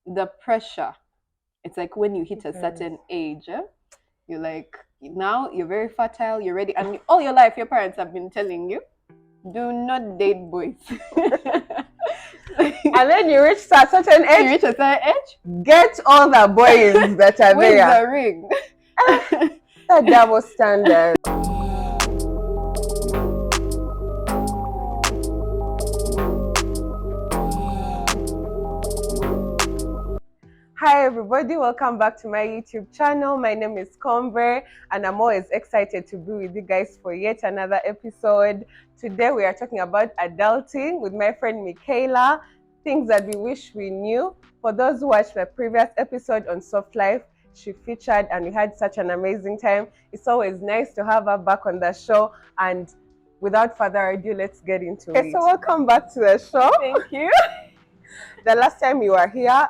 the pressure. It's like when you hit a Yes. certain age, you're like, now you're very fertile, you're ready. And all your life, your parents have been telling you, do not date boys. And then you reach a certain You age, reach a certain age, get all the boys that are where's there. the ring? The double standard. Hi everybody, welcome back to my YouTube channel. My name is Kombray and I'm always excited to be with you guys for yet another episode. Today we are talking about adulting with my friend Kaale, things that we wish we knew. For those who watched my previous episode on soft life, she featured and we had such an amazing time. It's always nice to have her back on the show, and without further ado, let's get into it. So welcome back to the show. Thank you. The last time you were here,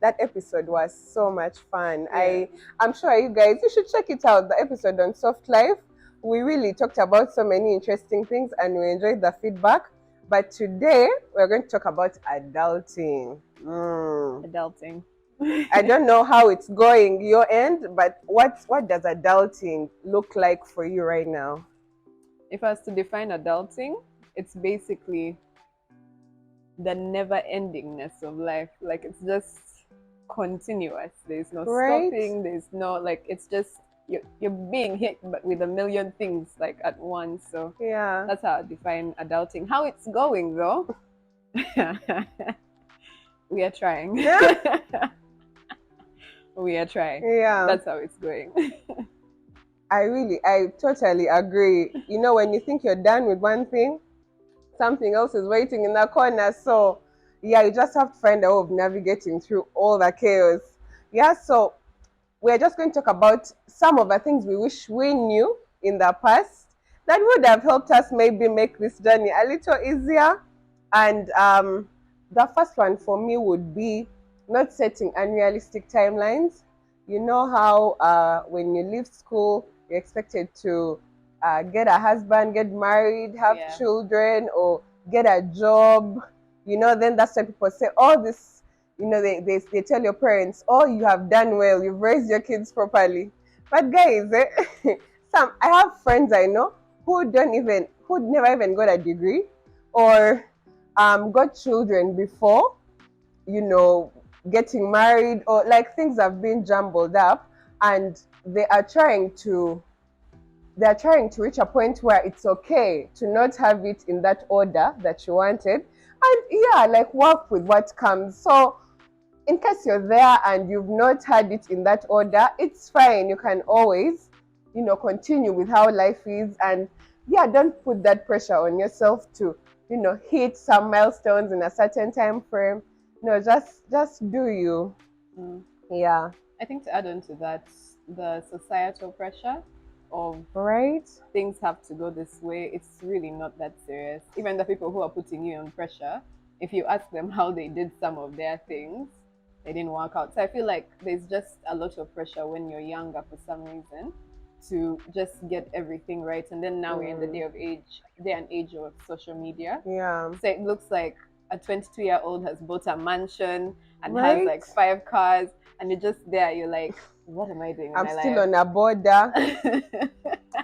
that episode was so much fun. Yeah. I'm sure you should check it out, the episode on soft life. We really talked about so many interesting things and we enjoyed the feedback. But today we're going to talk about adulting. Adulting. I don't know how it's going your end, but what does adulting look like for you right now? If I was to define adulting, it's basically the never endingness of life. Like, it's just continuous. There's no Right? stopping. There's no, like, it's just you're being hit but with a million things like at once. So Yeah. that's how I define adulting. How it's going though? We are trying. We are trying. Yeah. That's how it's going. I totally agree. You know, when you think you're done with one thing, something else is waiting in the corner. So, yeah, you just have to find a way of navigating through all the chaos. Yeah, so we're just going to talk about some of the things we wish we knew in the past that would have helped us maybe make this journey a little easier. And the first one for me would be not setting unrealistic timelines. You know how when you leave school, you're expected to get a husband, get married, have Yeah. children, or get a job. You know, then that's when people say, oh, this, you know, they tell your parents, oh, you have done well, you've raised your kids properly. But guys, I have friends I know who never even got a degree or got children before, you know, getting married, or like things have been jumbled up, and they're trying to reach a point where it's okay to not have it in that order that you wanted, and yeah, like work with what comes. So in case you're there and you've not had it in that order, it's fine. You can always, you know, continue with how life is, and yeah, don't put that pressure on yourself to, you know, hit some milestones in a certain time frame. No, just do you. Mm. Yeah. I think to add on to that, the societal pressure of Right? things have to go this way, it's really not that serious. Even the people who are putting you on pressure, if you ask them how they did some of their things, they didn't work out. So I feel like there's just a lot of pressure when you're younger for some reason to just get everything right. And then now we're in the day and age of social media. Yeah. So it looks like a 22-year-old has bought a mansion and has Right? like 5 cars, and you're just there. You're like, what am I doing with I'm my still life? on a border.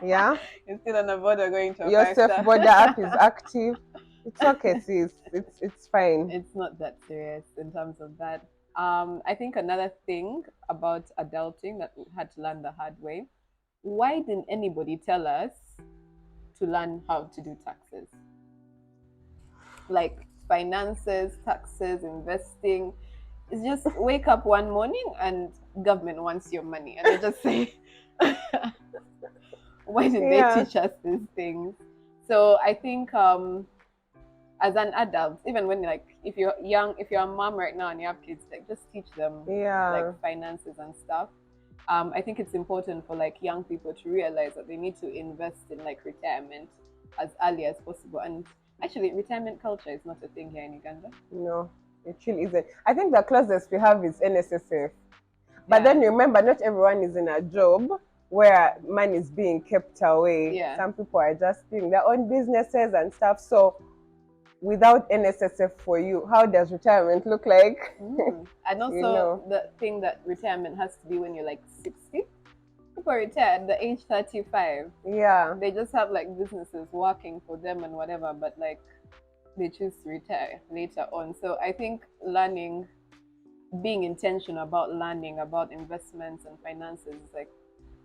Yeah. You're still on a border going to a Your 5-star. self border app is active. It's okay, sis. It's fine. It's not that serious in terms of that. I think another thing about adulting that we had to learn the hard way. Why didn't anybody tell us to learn how to do taxes? Like finances, taxes, investing. It's just wake up one morning and government wants your money, and they just say, why didn't Yeah. they teach us these things? So I think as an adult, even when if you're young, if you're a mom right now and you have kids, like just teach them Yeah. like finances and stuff. I think it's important for like young people to realize that they need to invest in like retirement as early as possible. And actually, retirement culture is not a thing here in Uganda. No, it really isn't. I think the closest we have is NSSF. But Yeah. then remember, not everyone is in a job where money is being kept away. Yeah. Some people are just doing their own businesses and stuff. So without NSSF for you, how does retirement look like? And You also know. the thing that retirement has to be when you're like 60. People retire at the age 35. Yeah. They just have like businesses working for them and whatever, but like they choose to retire later on. So I think learning, being intentional about learning about investments and finances is like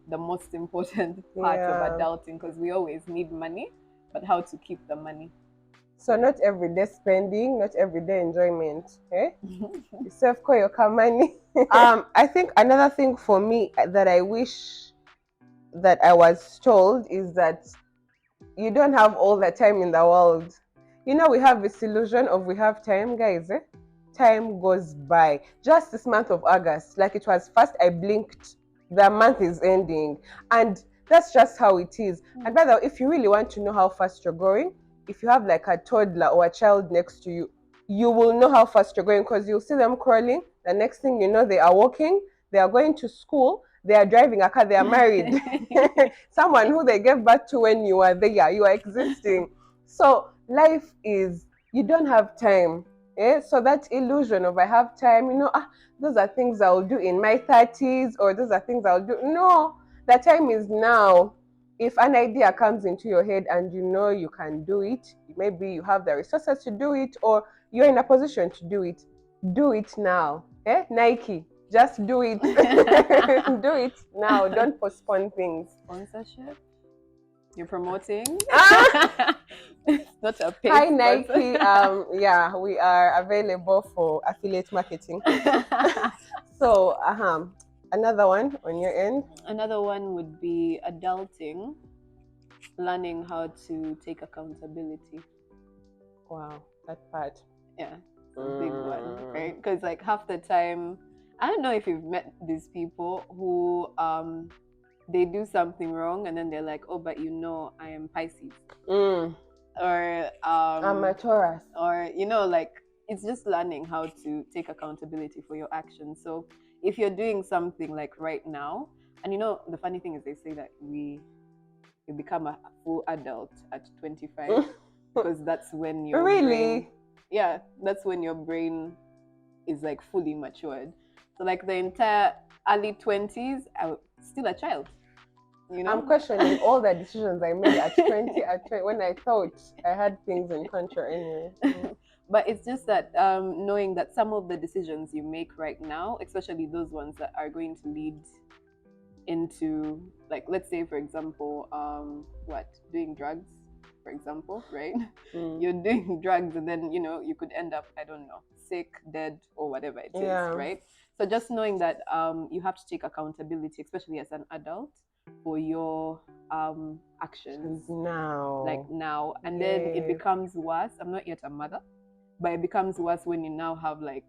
the most important part of Yeah. adulting, because we always need money, but how to keep the money. So not everyday spending, not everyday enjoyment. Eh? You self call your money. I think another thing for me that I wish that I was told is that you don't have all the time in the world. You know, we have this illusion of we have time, guys. Eh? Time goes by. Just this month of August, like it was fast, I blinked. The month is ending. And that's just how it is. And by the way, if you really want to know how fast you're going, if you have like a toddler or a child next to you, you will know how fast you're going because you'll see them crawling. The next thing you know, they are walking, they are going to school, they are driving a car, they are married. Someone who they gave birth to when you are there, you are existing. So life is, you don't have time. So that illusion of I have time, those are things I'll do in my 30s, or those are things I'll do. No, the time is now. If an idea comes into your head and you know you can do it, maybe you have the resources to do it, or you're in a position to do it now. Nike, just do it. Do it now. Don't postpone things. Sponsorship? You're promoting? Ah! It's not a paid Hi sponsor. Nike. Yeah, we are available for affiliate marketing. So, another one on your end. Another one would be adulting, learning how to take accountability. Wow, that part. Yeah, it's a big one, right? Because like half the time, I don't know if you've met these people who they do something wrong and then they're like, oh, but I am Pisces. Or I'm a Taurus. or like it's just learning how to take accountability for your actions. So if you're doing something like right now, and the funny thing is they say that you become a full adult at 25 because that's when your brain, yeah, that's when your brain is like fully matured. So like the entire early 20s, I'm still a child. I'm questioning all the decisions I made at 20, when I thought I had things in control anyway. But it's just that knowing that some of the decisions you make right now, especially those ones that are going to lead into, like, let's say, for example, doing drugs, for example, right? You're doing drugs and then, you could end up, I don't know, sick, dead, or whatever it is, right? So just knowing that you have to take accountability, especially as an adult, for your actions now, and then it becomes worse. I'm not yet a mother, but it becomes worse when you now have like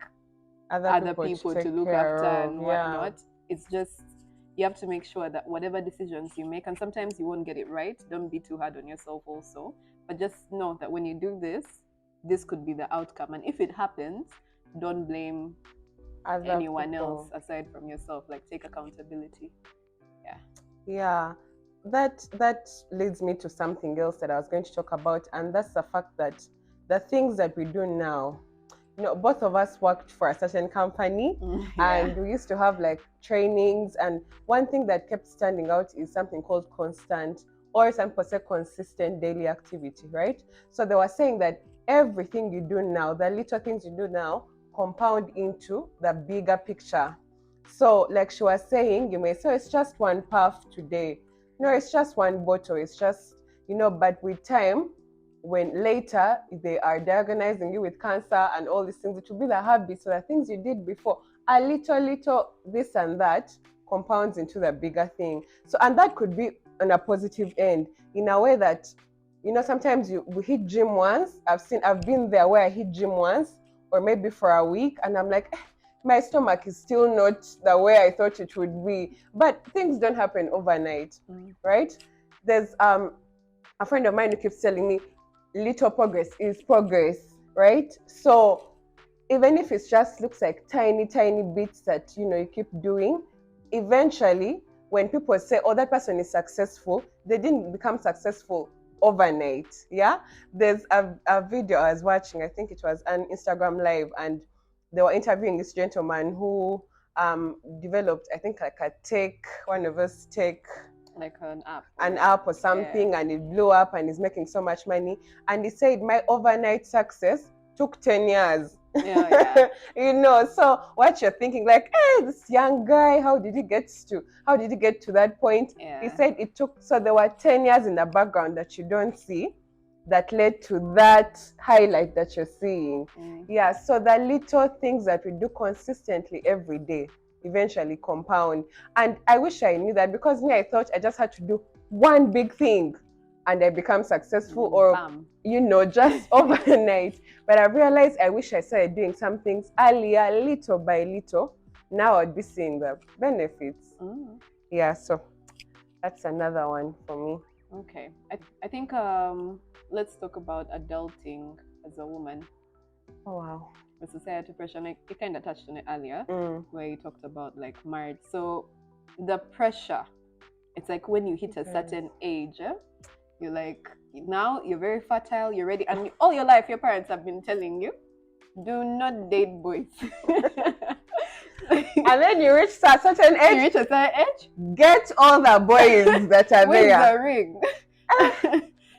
other people to look after and whatnot. It's just, you have to make sure that whatever decisions you make, and sometimes you won't get it right, don't be too hard on yourself also, but just know that when you do this could be the outcome, and if it happens, don't blame anyone else aside from yourself. Like, take accountability. Yeah, that leads me to something else that I was going to talk about, and that's the fact that the things that we do now, both of us worked for a certain company, and we used to have like trainings, and one thing that kept standing out is something called constant, or some people say consistent daily activity, right? So they were saying that everything you do now, the little things you do now, compound into the bigger picture. So like she was saying, you may say it's just one puff today. No, it's just one bottle. It's just, but with time, when later they are diagnosing you with cancer and all these things, it will be the habits. So the things you did before, a little this and that compounds into the bigger thing. So, and that could be on a positive end, in a way that, sometimes we hit gym once. I've been there where I hit gym once, or maybe for a week, and I'm like, my stomach is still not the way I thought it would be. But things don't happen overnight, right? There's a friend of mine who keeps telling me, little progress is progress, right? So even if it just looks like tiny bits that you keep doing, eventually when people say, oh, that person is successful, they didn't become successful overnight. Yeah, there's a video I was watching. I think it was an Instagram live, and they were interviewing this gentleman who developed, I think, like a tech, one of us tech, like an app or something, yeah. and it blew up and is making so much money. And he said my overnight success took 10 years. Yeah. You know, so what you're thinking, like, hey, this young guy, how did he get to that point? Yeah. He said it took, so there were 10 years in the background that you don't see that led to that highlight that you're seeing. Yeah, so the little things that we do consistently every day eventually compound. And I wish I knew that, because me, I thought I just had to do one big thing and I become successful, or Bam. you know, just overnight. But I realized I wish I started doing some things earlier, little by little. Now I'd be seeing the benefits. Yeah, so that's another one for me. Okay, I think let's talk about adulting as a woman. Oh wow. The societal pressure, like you kind of touched on it earlier, where you talked about like marriage. So the pressure, it's like when you hit a certain age, you're like, now you're very fertile, you're ready, and all your life your parents have been telling you, do not date boys. And then you reach a certain age, get all the boys that are with there. The ring.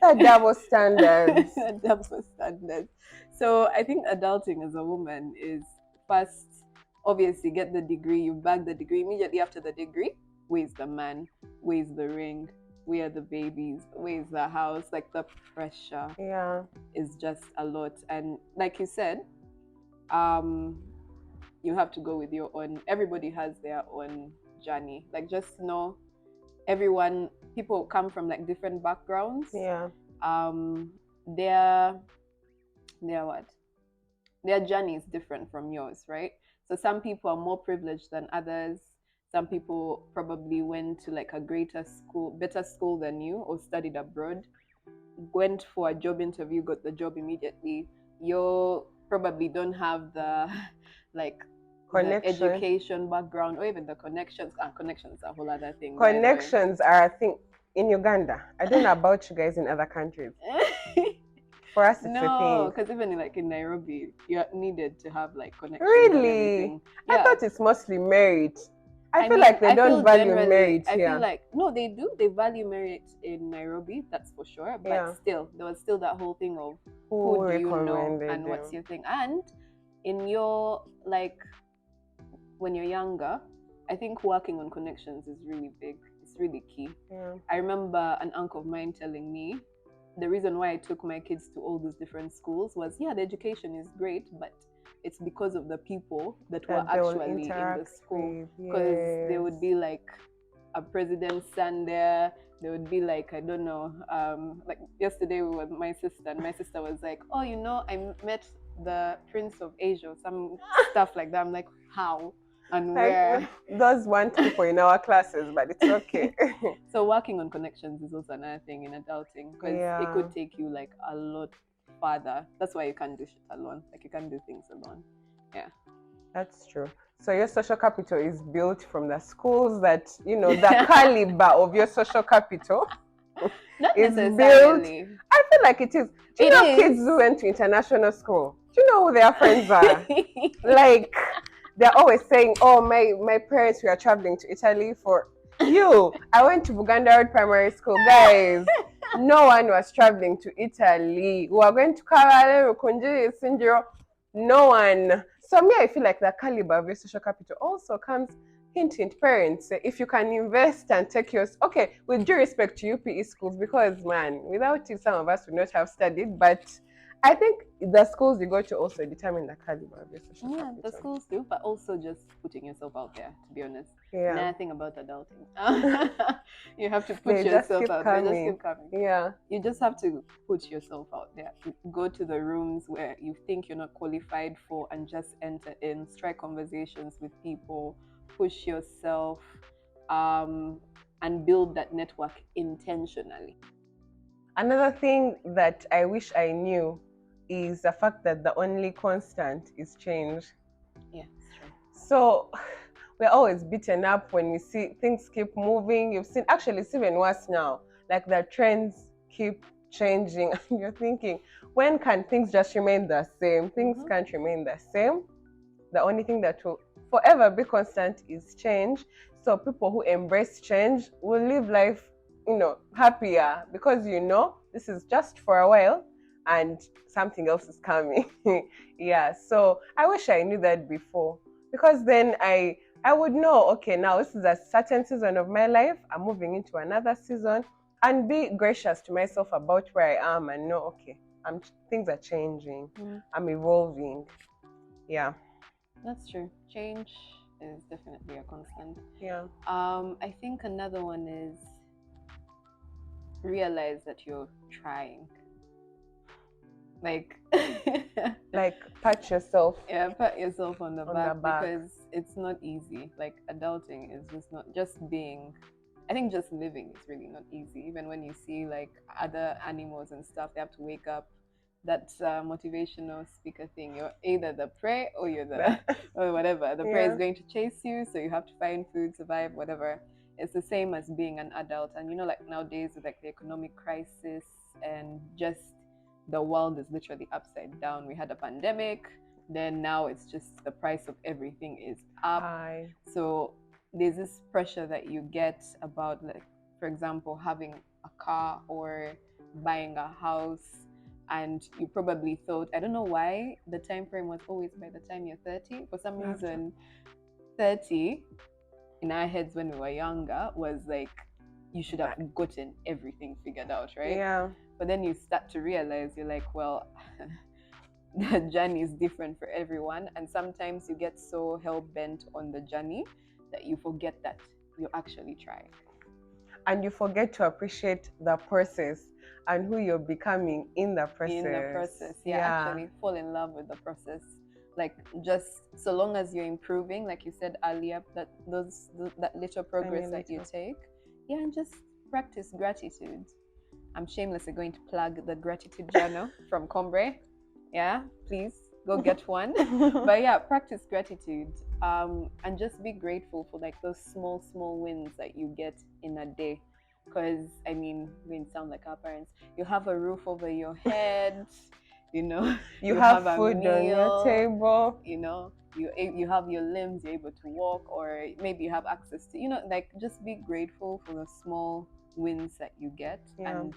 The double standards. Double standards. So I think adulting as a woman is first, obviously, get the degree, you bag the degree. Immediately after the degree, where's the man? Where's the ring? Where are the babies? Where's the house? Like the pressure is just a lot. And like you said, you have to go with your own, everybody has their own journey. Like just know people come from like different backgrounds. Yeah. Their journey is different from yours, right? So some people are more privileged than others. Some people probably went to like a better school than you, or studied abroad, went for a job interview, got the job immediately. You probably don't have the like the education background, or even the connections. Connections are a whole other thing. Connections are a thing in Uganda. I don't know about you guys in other countries. For us, it's a thing. No, because even in Nairobi, you're needed to have like connections. Really? Yeah. I thought it's mostly merit. I feel like they don't value merit here. I feel like, no, they do. They value merit in Nairobi, that's for sure. But still, there was still that whole thing of who do you know and what's your thing. And in your, like, when you're younger, I think working on connections is really big. It's really key. Yeah. I remember an uncle of mine telling me the reason why I took my kids to all these different schools was, the education is great, but it's because of the people that were actually in the school. Because there would be like a president's son there. There would be like, I don't know, like yesterday we were with my sister, and my sister was like, oh, you know, I met the Prince of Asia, or some stuff like that. I'm like, how? And where? Those weren't people in our classes, but it's okay. So working on connections is also another thing in adulting, because it could take you like a lot further. That's why you can't do shit alone. Like you can't do things alone. Yeah. That's true. So your social capital is built from the schools that, you know, the caliber of your social capital Not is necessarily. built. I feel like it is. Do you know kids who went to international school? Do you know who their friends are? Like, they're always saying, oh, my parents were traveling to Italy for you. I went to Buganda Road Primary School. Guys, no one was traveling to Italy. We were going to Kaale, Rukunji, Sinjiro. No one. So me, I feel like the caliber of your social capital also comes, hint, parents. If you can invest and take yours, okay, with due respect to UPE schools, because man, without it, some of us would not have studied, but I think the schools you go to also determine the caliber of your social capital. The schools do, but also just putting yourself out there, to be honest. Yeah. Nothing about adulting. You have to put yourself out there. They just keep coming. Yeah. You just have to put yourself out there. Go to the rooms where you think you're not qualified for and just enter in, strike conversations with people, push yourself, and build that network intentionally. Another thing that I wish I knew is the fact that the only constant is change. Yeah, it's true. So we're always beaten up when we see things keep moving. You've seen, actually it's even worse now, like the trends keep changing. And you're thinking, when can things just remain the same? Things can't remain the same. The only thing that will forever be constant is change. So people who embrace change will live life, happier, because this is just for a while and something else is coming. Yeah. So I wish I knew that before, because then I would know, okay, now this is a certain season of my life. I'm moving into another season, and be gracious to myself about where I am and know, okay, things are changing. I'm evolving. Yeah. That's true. Change is definitely a constant. Yeah. I think another one is realize that you're trying. Like Pat yourself. Yeah, pat yourself on the back, back. because it's not easy. Like adulting is just not just being. I think just living is really not easy. Even when you see like other animals and stuff, they have to wake up. That motivational speaker thing. You're either the prey or you're the or whatever. The prey is going to chase you, so you have to find food, survive, whatever. It's the same as being an adult. And like nowadays with like the economic crisis and just the world is literally upside down. We had a pandemic, then now it's just the price of everything is up. So there's this pressure that you get about, like, for example, having a car or buying a house, and you probably thought, I don't know why the time frame was always by the time you're 30. For some reason, 30 in our heads when we were younger was like you should have gotten everything figured out, right? Yeah. But then you start to realize, you're like, well, the journey is different for everyone. And sometimes you get so hell-bent on the journey that you forget that you're actually trying. And you forget to appreciate the process and who you're becoming in the process. In the process, actually fall in love with the process. Like, just so long as you're improving, like you said earlier, that little progress that you take, and just practice gratitude. I'm shamelessly going to plug the gratitude journal from Kombray. Yeah, please go get one. But practice gratitude, and just be grateful for like those small wins that you get in a day. Because I mean, we didn't sound like our parents. You have a roof over your head. You have food on your table. You have your limbs. You're able to walk, or maybe you have access to. Like, just be grateful for the small wins that you get, and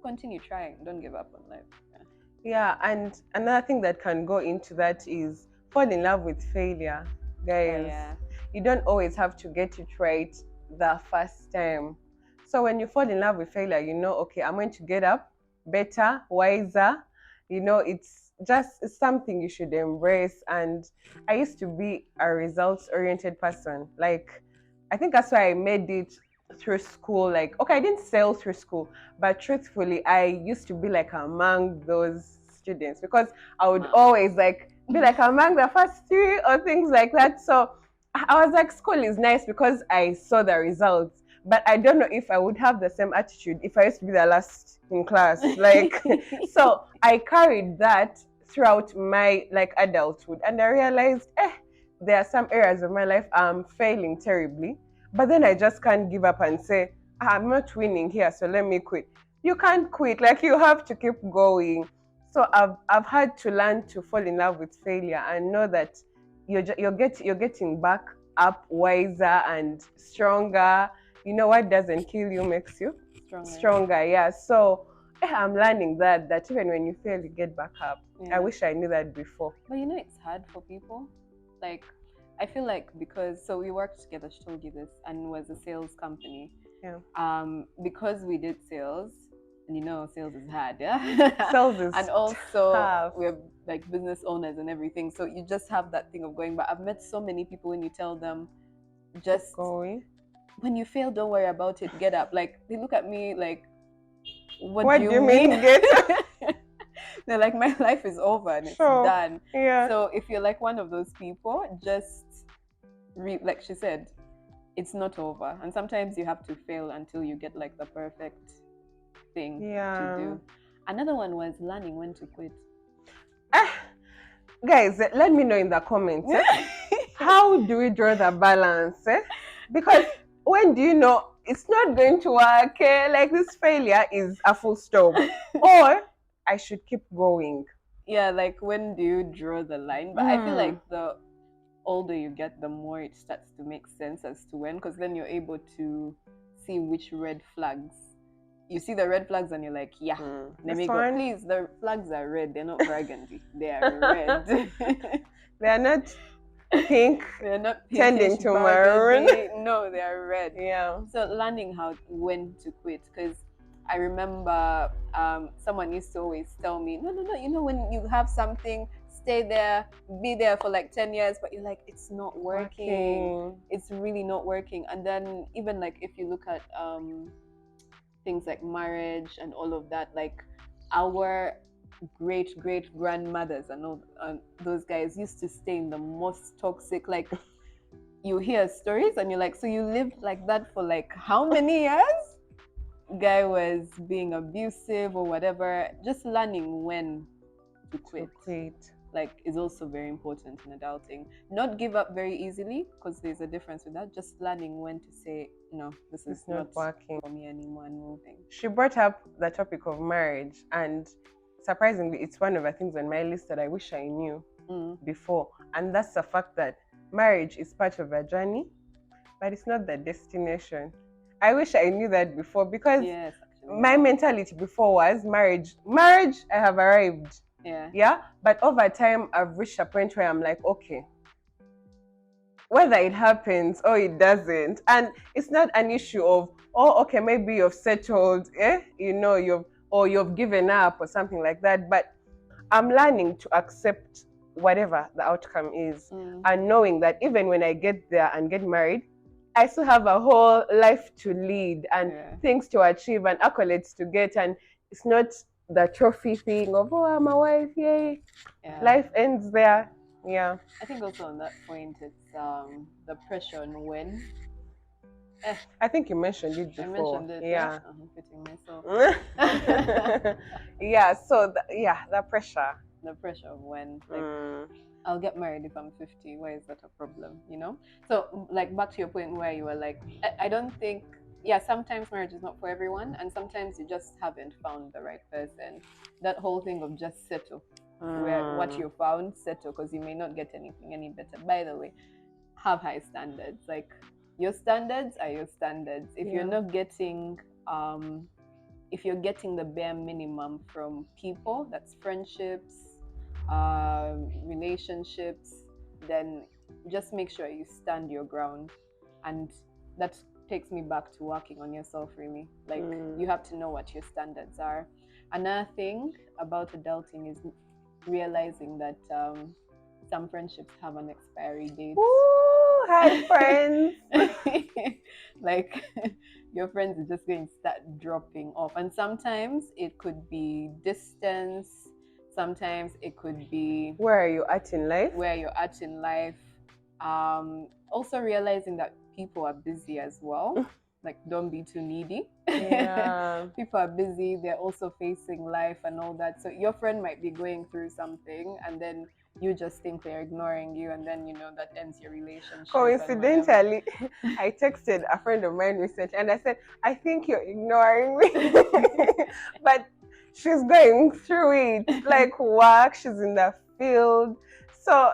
continue trying. Don't give up on life. Yeah, and another thing that can go into that is fall in love with failure, guys. You don't always have to get it right the first time. So when you fall in love with failure, okay, I'm going to get up better, wiser. It's something you should embrace. And I used to be a results-oriented person. Like, I think that's why I made it through school. Like, okay, I didn't sail through school, but truthfully, I used to be like among those students, because I would always like be like among the first 3 or things like that. So I was like, school is nice because I saw the results, but I don't know if I would have the same attitude if I used to be the last in class. Like, so I carried that throughout my like adulthood, and I realized, there are some areas of my life I'm failing terribly. But then I just can't give up and say, I'm not winning here, so let me quit. You can't quit. Like, you have to keep going. So I've had to learn to fall in love with failure and know that you're getting back up wiser and stronger. What doesn't kill you makes you stronger. Yeah. So I'm learning that even when you fail, you get back up. I wish I knew that before. But it's hard for people. Like, I feel like, because we worked together, she told you this, and was a sales company. Because we did sales, and sales is hard, Sales is and also tough. we're like business owners and everything, so you just have that thing of going. But I've met so many people, when you tell them, just going, when you fail, don't worry about it, get up. Like, they look at me like, what do you mean get up? They're like, my life is over and it's done. So if you're like one of those people, just like she said, it's not over, and sometimes you have to fail until you get like the perfect thing to do. Another one was learning when to quit. Guys, let me know in the comments. How do we draw the balance? Because when do you know it's not going to work. Like this failure is a full stop, or I should keep going. Yeah, like when do you draw the line? But I feel like the older you get, the more it starts to make sense as to when, because then you're able to see which red flags. You see the red flags and you're like, yeah, let me go. Please, the flags are red. They're not burgundy. They are red. They are not pink. They're not tending pinkish to burgundy. maroon. No, they are red. Yeah. So learning when to quit, because I remember someone used to always tell me, no, you know, when you have something, stay there, be there for like 10 years, but you're like, it's not working. It's really not working. And then even like if you look at things like marriage and all of that, like our great grandmothers and all those guys used to stay in the most toxic, like you hear stories and you're like, so you lived like that for like how many years? Guy was being abusive or whatever. Just learning when to quit. Like is also very important in adulting. Not give up very easily, because there's a difference with that. Just learning when to say, no, this is not working for me anymore, and moving. She brought up the topic of marriage, and surprisingly, it's one of the things on my list that I wish I knew before. And that's the fact that marriage is part of a journey, but it's not the destination. I wish I knew that before, because my mentality before was marriage, I have arrived. Yeah. But over time, I've reached a point where I'm like, okay, whether it happens or it doesn't, and it's not an issue of, oh, okay, maybe you've settled, you know, you've given up or something like that. But I'm learning to accept whatever the outcome is, and knowing that even when I get there and get married, I still have a whole life to lead and things to achieve and accolades to get, and it's not the trophy thing of, oh, I'm a wife, yay. Life ends there. Yeah. I think also on that point, it's the pressure on when. I think you mentioned it before. I mentioned it. Yeah. I'm fitting myself. Yeah. So the pressure. The pressure of when. Like, I'll get married if I'm 50. Why is that a problem? You know? So like back to your point where you were like, I don't think. Yeah, sometimes marriage is not for everyone, and sometimes you just haven't found the right person. That whole thing of just settle. Where what you found, settle, because you may not get anything any better. By the way, have high standards. Like your standards are your standards. If you're not getting if you're getting the bare minimum from people, that's friendships, relationships, then just make sure you stand your ground. And that takes me back to working on yourself, really. Like you have to know what your standards are. Another thing about adulting is realizing that some friendships have an expiry date. Ooh, hi friends. Like your friends are just going to start dropping off, and sometimes it could be distance, sometimes it could be where are you at in life. Also realizing that people are busy as well. Like, don't be too needy. People are busy, they're also facing life and all that. So your friend might be going through something, and then you just think they're ignoring you, and then, you know, that ends your relationship. Coincidentally, I texted a friend of mine recently and I said, I think you're ignoring me. But she's going through it, like work, she's in the field. So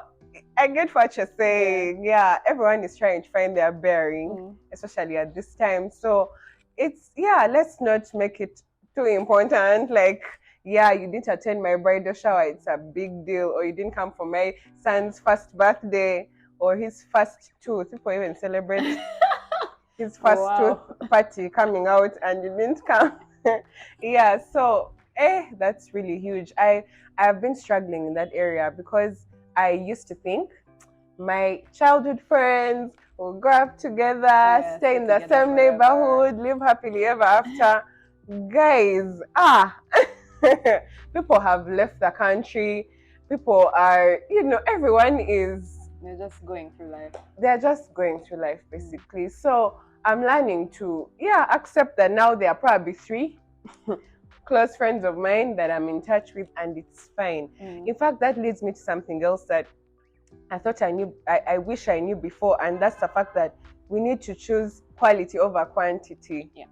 I get what you're saying. Yeah, everyone is trying to find their bearing, especially at this time. So it's, let's not make it too important. Like, you didn't attend my bridal shower, it's a big deal. Or you didn't come for my son's first birthday or his first tooth. People even celebrate his first tooth party coming out and you didn't come. So that's really huge. I've been struggling in that area, because I used to think my childhood friends will grow up together, stay in the same neighborhood, live happily ever after. Guys, people have left the country. People are, everyone is... They're just going through life. They're just going through life, basically. So I'm learning to, accept that now there are probably 3 close friends of mine that I'm in touch with, and it's fine. In fact, that leads me to something else that I thought I knew, I wish I knew before, and that's the fact that we need to choose quality over quantity. Yeah.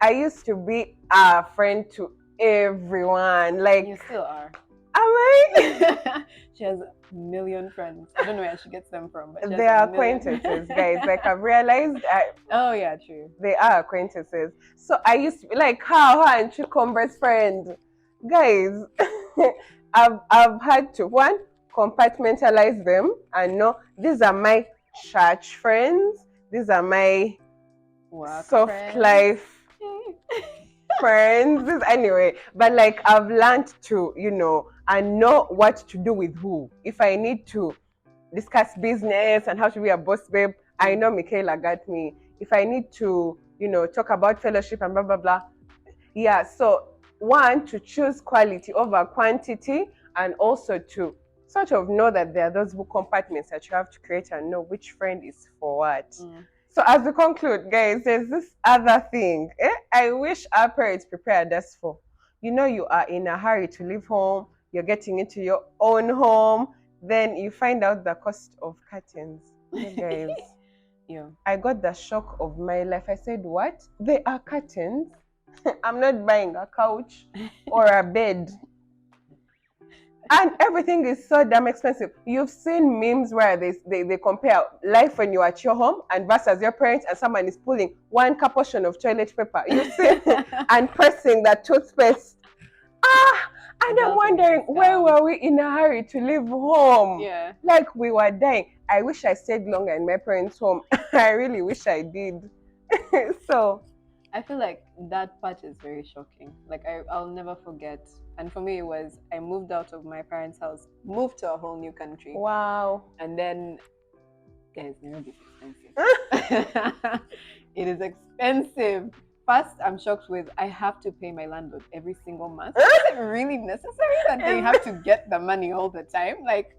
I used to be a friend to everyone. Like, You still are. am I? She has a million friends. I don't know where she gets them from, but They are acquaintances, guys. Like, I've realized oh yeah, true. they are acquaintances. So I used to be like, how and she Combray's friend. Guys, I've had to one compartmentalize them and know these are my church friends, these are my Work soft friends. life friends. Anyway, but like I've learned to, and know what to do with who. If I need to discuss business and how to be a boss babe, I know Michaela got me. If I need to, talk about fellowship and blah blah blah. Yeah, so one, to choose quality over quantity, and also to sort of know that there are those compartments that you have to create and know which friend is for what. So as we conclude, guys, there's this other thing. I wish our parents prepared us for. You are in a hurry to leave home, you're getting into your own home, then you find out the cost of curtains. Guys, Yeah. I got the shock of my life. I said, what? They are curtains? I'm not buying a couch or a bed. And everything is so damn expensive. You've seen memes where they compare life when you're at your home and versus your parents, and someone is pulling one portion of toilet paper. You see, and pressing that toothpaste. And I'm wondering, why were we in a hurry to leave home? Yeah. Like we were dying. I wish I stayed longer in my parents' home. I really wish I did. So I feel like that part is very shocking. Like I'll never forget. And for me, it was I moved out of my parents' house, moved to a whole new country. Wow. And then, guys, Nairobi is expensive. It is expensive. First, I'm shocked with I have to pay my landlord every single month. Is it really necessary that they have to get the money all the time? Like,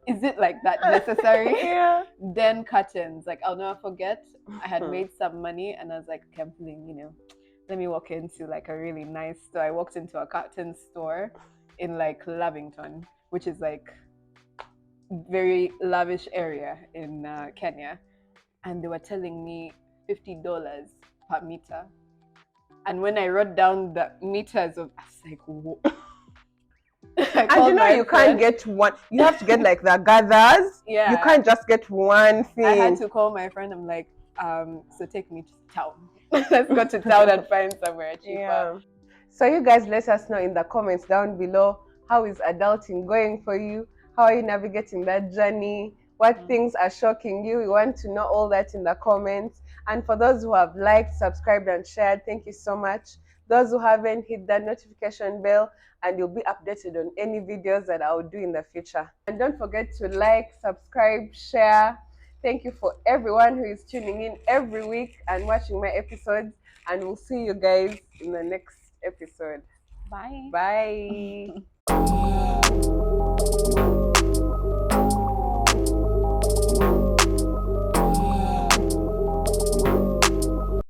is it like that necessary? Yeah. Then curtains. Like, I'll never forget. I had made some money and I was like, okay, I'm feeling, let me walk into like a really nice store. I walked into a curtain store in like Lavington, which is like very lavish area in Kenya. And they were telling me $50 per meter. And when I wrote down the meters of, I was like, whoa. And you can't get one. You have to get like the gathers. Yeah. You can't just get one thing. I had to call my friend. I'm like, so take me to town. Let's go to town and find somewhere cheaper. Yeah. So you guys let us know in the comments down below, how is adulting going for you? How are you navigating that journey? What things are shocking you? We want to know all that in the comments. And for those who have liked, subscribed, and shared, thank you so much. Those who haven't, hit that notification bell and you'll be updated on any videos that I'll do in the future. And don't forget to like, subscribe, share. Thank you for everyone who is tuning in every week and watching my episodes. And we'll see you guys in the next episode. Bye. Bye.